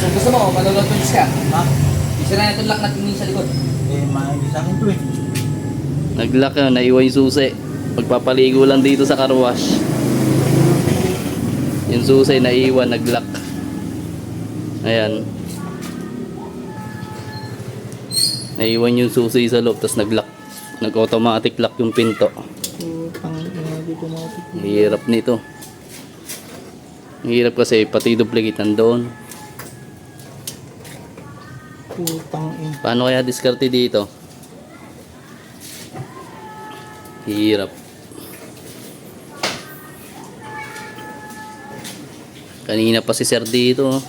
Gusto mo, maluluntunis ka? Ha? Isa na itong lock natin sa likod. Eh, hindi sa akin to eh. Nag-lock yun, naiwan yung susi. Magpapaligo lang dito sa car wash. Yung susi naiwan, nag-lock. Ayan. Naiwan yung susi sa loob, tapos nag-lock. Nag-automatic lock yung pinto. Hirap nito. Hirap kasi pati duplicate nandoon. Paano kaya diskarte dito? Hirap. Kanina pa si sir dito.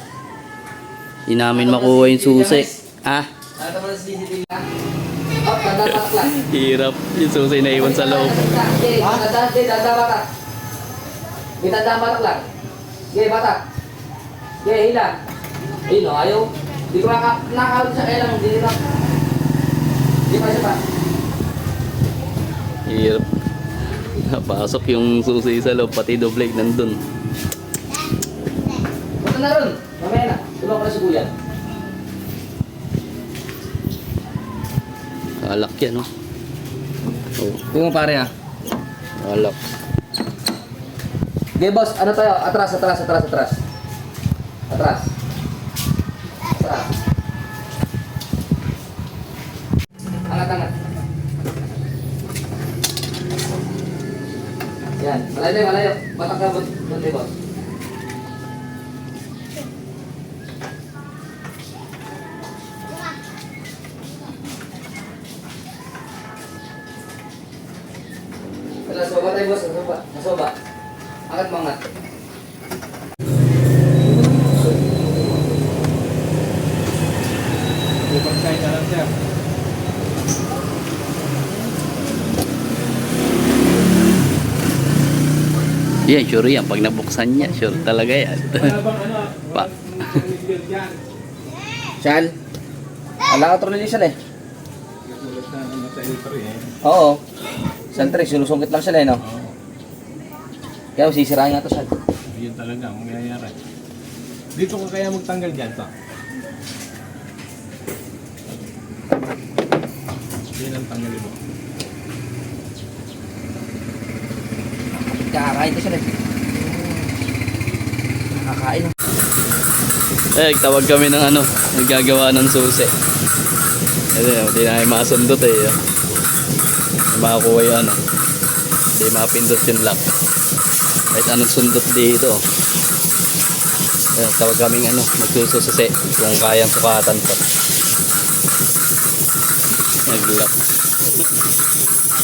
Hindi namin makuha yung susi. Ah? Ano mo na sa CCTV na? Oh, tanda-tatak lang. Hirap. Yung susi na iwan sa loob. Okay, tanda-batak. May tanda-batak lang. Okay, batak. Okay, hila. Ayun o, ayaw. Di ko nakakawin sa kailang. Hindi na. Di pa siya pa. Hirap. Napasok yung susi sa loob. Pati double nandun. Punta na ron. Mamaya na. Tulong ko na si Kuya. Alak yan, no? Oh, Tingnan mo pare ah. alak. Okay, boss. Ano tayo? Atras. Atras. Angat. Yan. Malayo. Batak ka, bunti, boss. Nasoba tayo, boss. Nasoba. Angat mo, angat. Pag-side na lang siya. Yan, sure yan. Pag nabuksan niya, sure talaga yan. Wala bang ano? Pa. Dyan. Chal. Wala ka trolley siya eh. Nasulat na ano sa ilitro eh. Oo. Siyempre, sinusungkit lang sila eh, no? Oo. Kaya sisirahin nga to, Chal. Yun talaga ang mangyayari. Dito ko kaya magtanggal dyan to. Yan ang tanggalin mo. Kakain to sila eh. Nakakain. Eh, tawag kami ng ano, naggagawa ng susi. Hindi na masundot eh. Hindi makakuha yung ano. Hindi mapindot yung lock. Kahit anong sundot dito. Ayan, tawag kaming ano, magsususi kung kayang sukatan to. Nag-lock.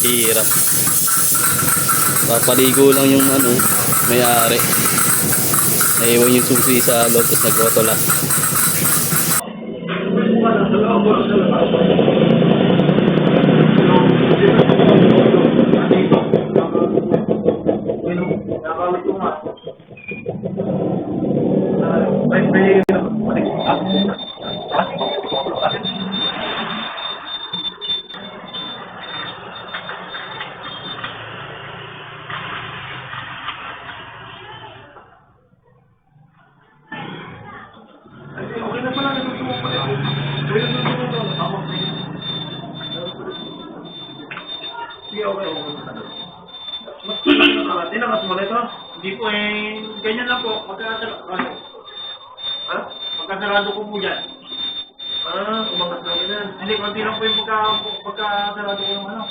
Hirap. Papaligo lang yung ano, may-ari. Naiwan yung susi sa loob, tapos nag-auto-lock. Tinakas mo na ito? Hindi po eh, ganyan lang po, pagkasarado. Ha? Pagkasarado ko po dyan. Umangat lang yan. Hindi, konti lang po yung pagkasarado ko ng ano.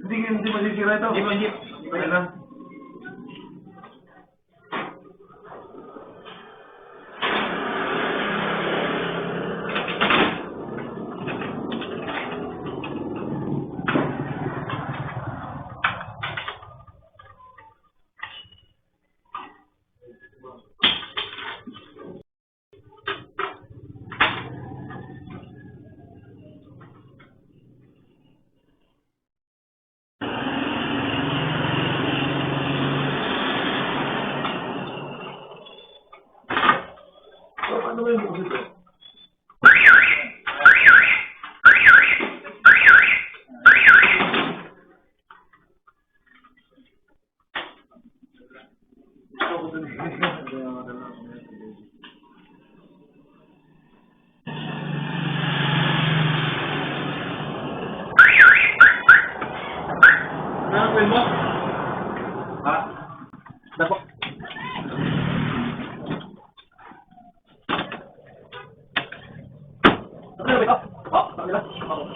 Hindi masisira ito? Hindi pa yan lang. Ano ba ito? Oh, sabi lang. Oh.